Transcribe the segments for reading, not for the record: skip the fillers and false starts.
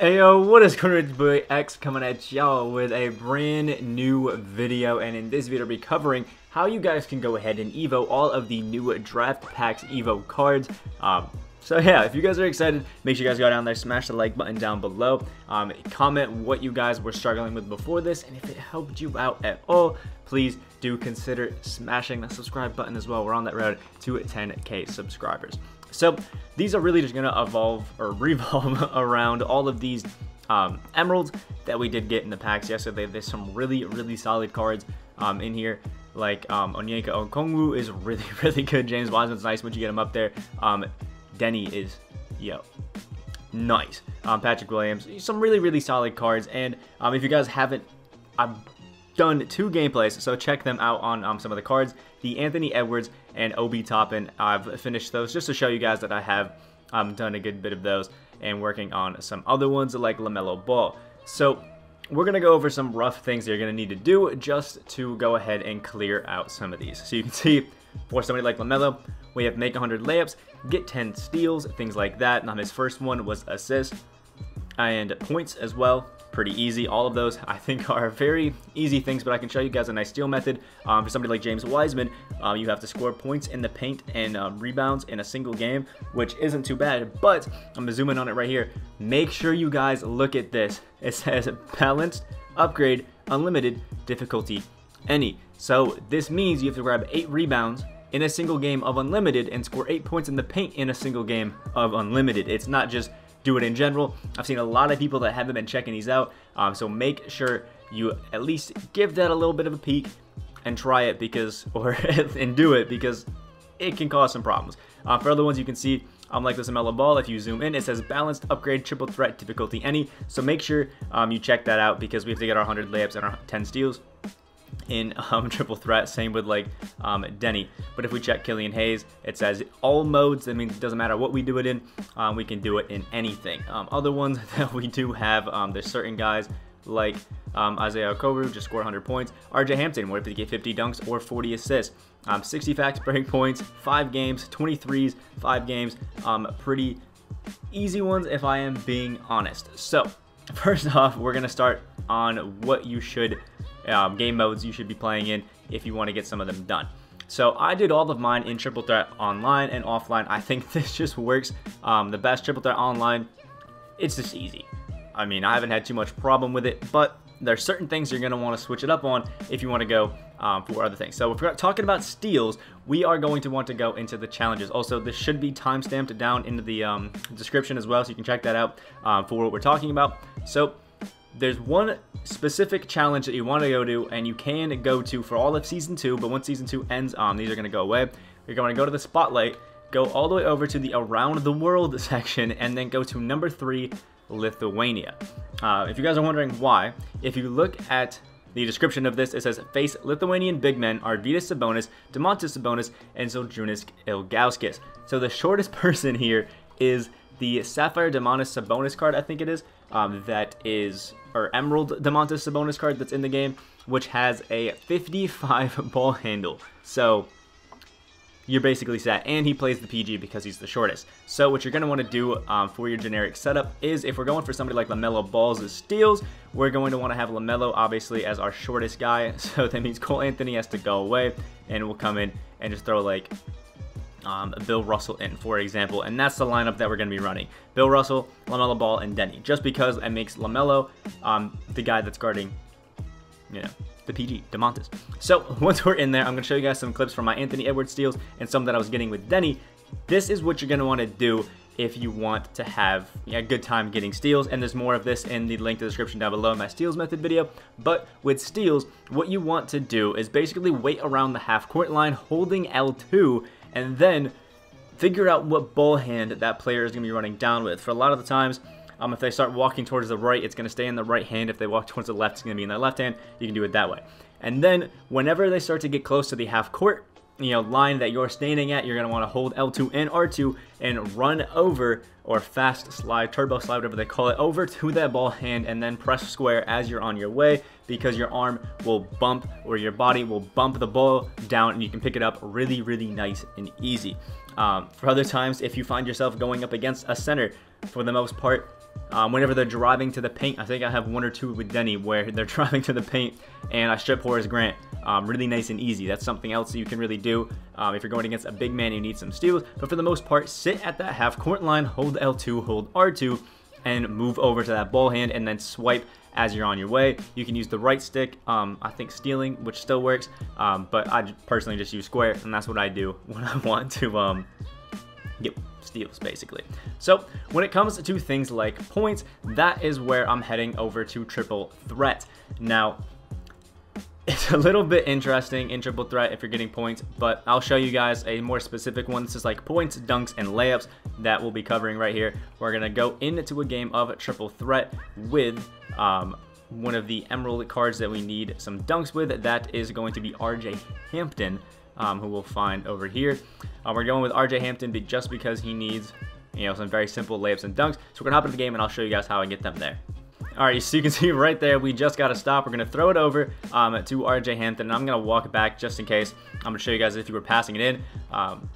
Ayo, what is going on? It's boy X coming at y'all with a brand new video, and in this video I'll be covering how you guys can go ahead and evo all of the new draft packs evo cards. So yeah, if you guys are excited, make sure you guys go down there, smash the like button down below, comment what you guys were struggling with before this, and if it helped you out at all, please do consider smashing the subscribe button as well. We're on that road to 10K subscribers. So these are really just going to evolve or revolve around all of these emeralds that we did get in the packs yesterday. There's some really solid cards in here, like Onyeka Okongwu is really good. James Wiseman's nice once you get him up there. Denny is, nice. Patrick Williams, some really solid cards. And if you guys haven't, I've done 2 gameplays, so check them out on some of the cards. The Anthony Edwards and Obi Toppin, I've finished those just to show you guys that I have done a good bit of those and working on some other ones like LaMelo Ball. So we're going to go over some rough things you're going to need to do just to go ahead and clear out some of these. So you can see for somebody like LaMelo, we have make 100 layups, get 10 steals, things like that. Now his first one was assist and points as well. Pretty easy. All of those I think are very easy things, but I can show you guys a nice steal method. For somebody like James Wiseman, you have to score points in the paint and rebounds in a single game, which isn't too bad, but I'm gonna zoom in on it right here. Make sure you guys look at this. It says balanced, upgrade, unlimited, difficulty, any. So this means you have to grab 8 rebounds in a single game of unlimited and score 8 points in the paint in a single game of unlimited. It's not just do it in general. I've seen a lot of people that haven't been checking these out, so make sure you at least give that a little bit of a peek and try it, because and do it, because it can cause some problems. For other ones, you can see like this LaMelo Ball, if you zoom in, it says balanced, upgrade, triple threat, difficulty any. So make sure you check that out, because we have to get our 100 layups and our 10 steals in triple threat. Same with like Denny. But if we check Killian Hayes, it says all modes. That means it doesn't matter what we do it in, we can do it in anything. Other ones that we do have, there's certain guys like Isaiah Okoro, just score 100 points. RJ Hampton, what if he get 50 dunks or 40 assists? 60 facts break points, 5 games, 23s, 5 games. Pretty easy ones if I am being honest. So first off, we're gonna start on what you should game modes you should be playing in if you want to get some of them done. So I did all of mine in triple threat online and offline. I think this just works the best. Triple threat online, it's just easy. I mean, I haven't had too much problem with it, but there's certain things you're going to want to switch it up on if you want to go for other things. So if we're talking about steals, we are going to want to go into the challenges. Also, this should be timestamped down into the description as well, so you can check that out for what we're talking about. So there's one specific challenge that you want to go to, and you can go to for all of Season 2, but once Season 2 ends, these are going to go away. You're going to go to the Spotlight, go all the way over to the Around the World section, and then go to number 3, Lithuania. If you guys are wondering why, if you look at the description of this, it says face Lithuanian big men Arvydas Sabonis, Domantas Sabonis, and Zydrunas Ilgauskas. So the shortest person here is the Sapphire Domantas Sabonis card, I think it is, that is, or Emerald Domantas Sabonis card that's in the game, which has a 55 ball handle. So you're basically set, and he plays the PG because he's the shortest. So what you're going to want to do for your generic setup is, if we're going for somebody like LaMelo Ball's steals, we're going to want to have LaMelo obviously as our shortest guy. So that means Cole Anthony has to go away, and we'll come in and just throw like Bill Russell in, for example, and that's the lineup that we're going to be running. Bill Russell, LaMelo Ball, and Denny, just because it makes LaMelo the guy that's guarding, the PG, Domantas. So once we're in there, I'm going to show you guys some clips from my Anthony Edwards steals and some that I was getting with Denny. This is what you're going to want to do if you want to have a good time getting steals, and there's more of this in the link to the description down below in my steals method video. But with steals, what you want to do is basically wait around the half court line holding L2, and then figure out what ball hand that player is going to be running down with. For a lot of the times, if they start walking towards the right, it's going to stay in the right hand. If they walk towards the left, it's going to be in their left hand. You can do it that way. And then whenever they start to get close to the half court line that you're standing at, you're going to want to hold L2 and R2 and run over, or fast slide, turbo slide, whatever they call it, over to that ball hand, and then press square as you're on your way, because your arm will bump, or your body will bump the ball down, and you can pick it up really nice and easy. For other times, if you find yourself going up against a center, for the most part, whenever they're driving to the paint. I think I have one or two with Denny where they're driving to the paint and I strip Horace Grant. Really nice and easy. That's something else you can really do if you're going against a big man. You need some steals, but for the most part, sit at that half court line, hold L2, hold R2, and move over to that ball hand and then swipe as you're on your way. You can use the right stick, I think stealing, which still works, but I personally just use square, and that's what I do when I want to get steals, basically. So when it comes to things like points, that is where I'm heading over to triple threat. Now, it's a little bit interesting in triple threat if you're getting points, but I'll show you guys a more specific one. This is like points, dunks, and layups that we'll be covering right here. We're going to go into a game of triple threat with one of the emerald cards that we need some dunks with. That is going to be RJ Hampton, who we'll find over here. We're going with RJ Hampton just because he needs, some very simple layups and dunks. So we're going to hop into the game and I'll show you guys how I get them there. Alright, so you can see right there, we just got to stop. We're going to throw it over to RJ Hampton, and I'm going to walk back just in case. I'm going to show you guys if you were passing it in.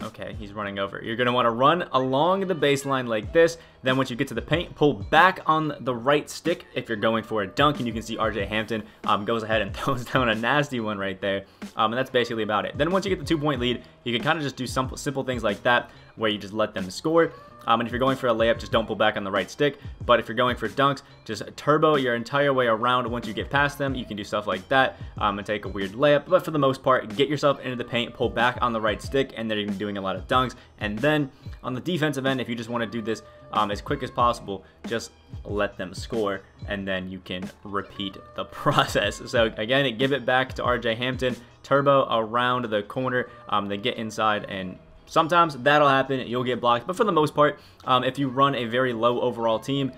Okay, he's running over. You're going to want to run along the baseline like this. Then once you get to the paint, pull back on the right stick if you're going for a dunk, and you can see RJ Hampton goes ahead and throws down a nasty one right there. And that's basically about it. Then once you get the 2-point lead, you can kind of just do some simple things like that where you just let them score. And if you're going for a layup, just don't pull back on the right stick. But if you're going for dunks, just turbo your entire way around. Once you get past them, you can do stuff like that and take a weird layup. But for the most part, get yourself into the paint, pull back on the right stick, and then you're doing a lot of dunks. And then on the defensive end, if you just want to do this as quick as possible, just let them score, and then you can repeat the process. So again, give it back to RJ Hampton, turbo around the corner, then get inside, and sometimes that'll happen, you'll get blocked, but for the most part, if you run a very low overall team,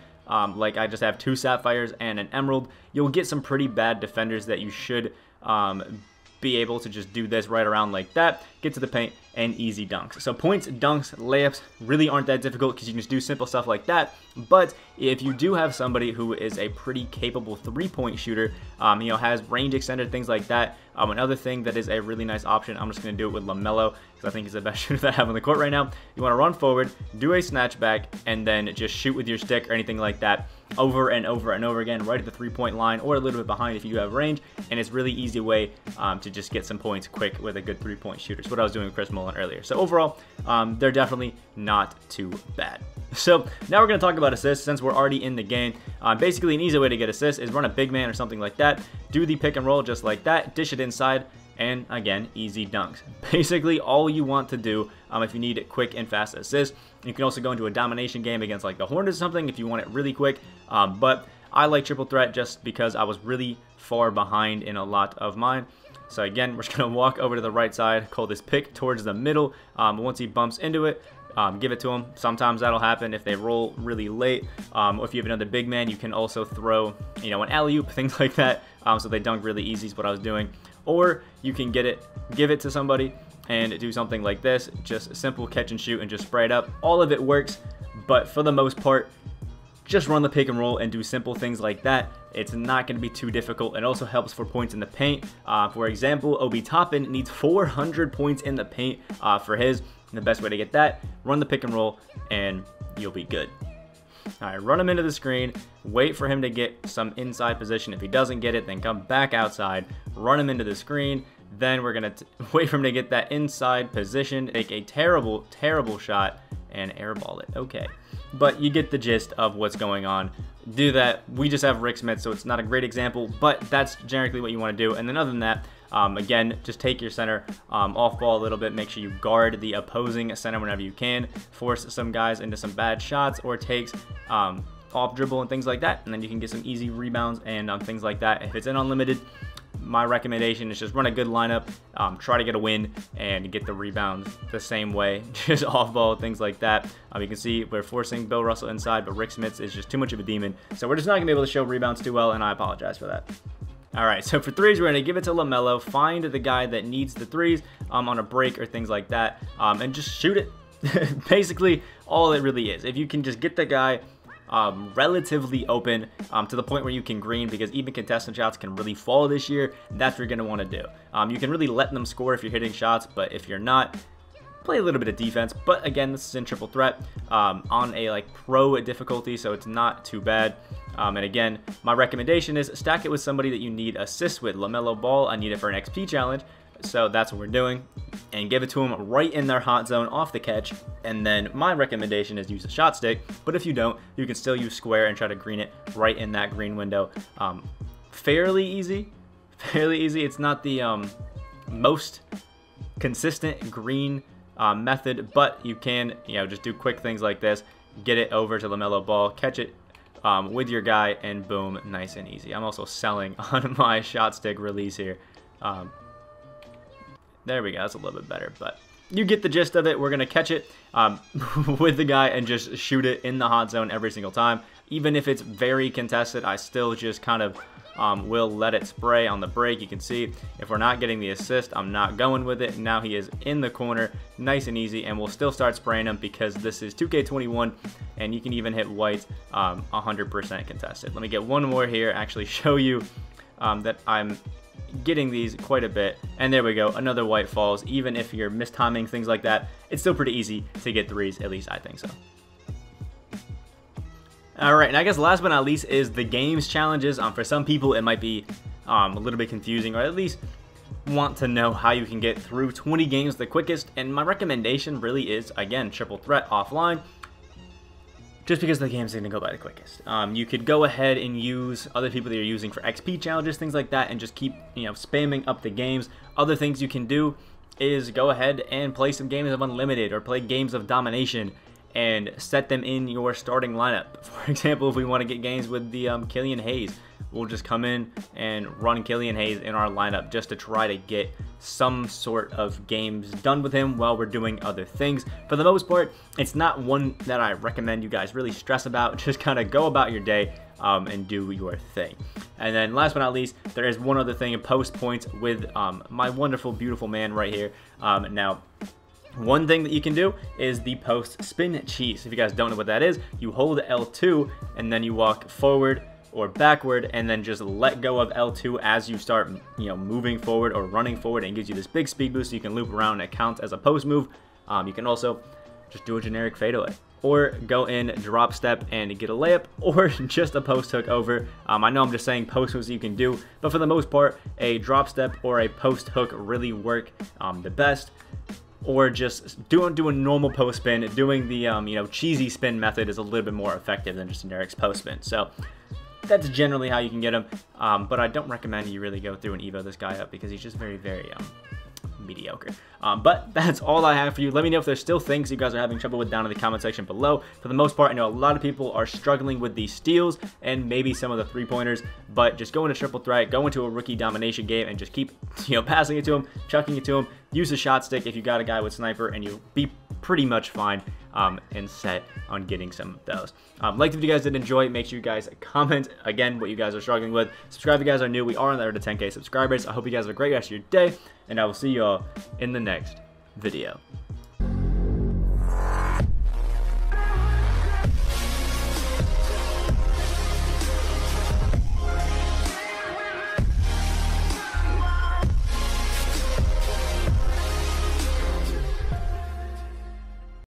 like I just have 2 sapphires and an emerald, you'll get some pretty bad defenders that you should be able to just do this right around like that, get to the paint, and easy dunks. So points, dunks, layups really aren't that difficult because you can just do simple stuff like that. But if you do have somebody who is a pretty capable 3-point shooter, has range extender, things like that, another thing that is a really nice option, I'm just going to do it with LaMelo because I think he's the best shooter that I have on the court right now. You want to run forward, do a snatch back, and then just shoot with your stick or anything like that over and over and over again, right at the 3-point line or a little bit behind if you have range. And it's really easy way to just get some points quick with a good 3-point shooter. It's what I was doing with Chris Mullen earlier. So overall, they're definitely not too bad. So now we're going to talk about assists since we're already in the game. Basically, an easy way to get assists is run a big man or something like that. Do the pick and roll just like that. Dish it inside. And again, easy dunks. Basically, all you want to do if you need quick and fast assists. You can also go into a domination game against like the Hornets or something if you want it really quick. But I like triple threat just because I was really far behind in a lot of mine. So again, we're just going to walk over to the right side, call this pick towards the middle. Once he bumps into it, give it to him. Sometimes that'll happen if they roll really late. Or if you have another big man, you can also throw, an alley-oop, things like that. So they dunk really easy is what I was doing. Or you can give it to somebody and do something like this. Just simple catch and shoot and just spray it up. All of it works, but for the most part, just run the pick and roll and do simple things like that. It's not going to be too difficult. It also helps for points in the paint. For example, Obi Toppin needs 400 points in the paint for his. And the best way to get that, run the pick and roll and you'll be good. Alright, run him into the screen, wait for him to get some inside position. If he doesn't get it, then come back outside, run him into the screen. Then we're going to wait for him to get that inside position, take a terrible, terrible shot, and airball it. Okay, but you get the gist of what's going on. Do that. We just have Rick Smith, so it's not a great example, but that's generally what you want to do. And then other than that, again, just take your center off ball a little bit. Make sure you guard the opposing center whenever you can. Force some guys into some bad shots or takes off dribble and things like that. And then you can get some easy rebounds and things like that. If it's in unlimited, my recommendation is just run a good lineup, try to get a win, and get the rebounds the same way, just off ball, things like that. You can see we're forcing Bill Russell inside, but Rick Smith is just too much of a demon. So we're just not going to be able to show rebounds too well, and I apologize for that. Alright, so for threes, we're going to give it to LaMelo, find the guy that needs the threes on a break or things like that, and just shoot it. Basically, all it really is. If you can just get the guy relatively open to the point where you can green, because even contested shots can really fall this year, that's what you're going to want to do. You can really let them score if you're hitting shots, but if you're not, play a little bit of defense. But again, this is in triple threat on a like pro difficulty, so it's not too bad. And again, my recommendation is stack it with somebody that you need assists with. LaMelo Ball, I need it for an XP challenge, so that's what we're doing. And give it to them right in their hot zone off the catch. And then my recommendation is use a shot stick, but if you don't, you can still use square and try to green it right in that green window. Fairly easy. It's not the most consistent green method, but you can, just do quick things like this. Get it over to LaMelo Ball, catch it with your guy, and boom, nice and easy. I'm also selling on my shot stick release here. There we go, that's a little bit better, but you get the gist of it. We're going to catch it with the guy and just shoot it in the hot zone every single time. Even if it's very contested, I still just kind of will let it spray on the break. You can see if we're not getting the assist, I'm not going with it. Now he is in the corner, nice and easy, and we'll still start spraying him because this is 2K21, and you can even hit whites 100% contested. Let me get one more here, actually show you that I'm getting these quite a bit, and there we go, another white falls. Even if you're mistiming things like that, it's still pretty easy to get threes, at least I think so. Alright, and I guess last but not least is the games challenges. For some people it might be a little bit confusing, or at least want to know how you can get through 20 games the quickest, and my recommendation really is, again, triple threat offline, just because the game's going to go by the quickest. You could go ahead and use other people that you're using for XP challenges, things like that, and just keep, spamming up the games. Other things you can do is go ahead and play some games of Unlimited or play games of Domination and set them in your starting lineup. For example, if we want to get games with the Killian Hayes, we'll just come in and run Killian Hayes in our lineup just to try to get some sort of games done with him while we're doing other things. For the most part, it's not one that I recommend you guys really stress about. Just kind of go about your day and do your thing. And then last but not least, there is one other thing, post points with my wonderful, beautiful man right here. Now, one thing that you can do is the post spin cheese. If you guys don't know what that is, you hold L2 and then you walk forward or backward and then just let go of L2 as you start, moving forward or running forward, and it gives you this big speed boost so you can loop around and it counts as a post move. You can also just do a generic fadeaway, or go in, drop step, and get a layup, or just a post hook over. I know I'm just saying post hooks you can do, but for the most part, a drop step or a post hook really work the best. Or just doing a normal post spin. Doing the cheesy spin method is a little bit more effective than just generic post spin. So that's generally how you can get him. But I don't recommend you really go through and evo this guy up because he's just very, very mediocre. But that's all I have for you. Let me know if there's still things you guys are having trouble with down in the comment section below. For the most part, I know a lot of people are struggling with these steals and maybe some of the three-pointers, but just go into triple threat, go into a rookie domination game, and just keep passing it to him, chucking it to him. Use a shot stick if you got a guy with sniper, and you'll be pretty much fine and set on getting some of those. Like if you guys did enjoy, make sure you guys comment again what you guys are struggling with. Subscribe if you guys are new. We are on the road to 10K subscribers. I hope you guys have a great rest of your day, and I will see you all in the next video.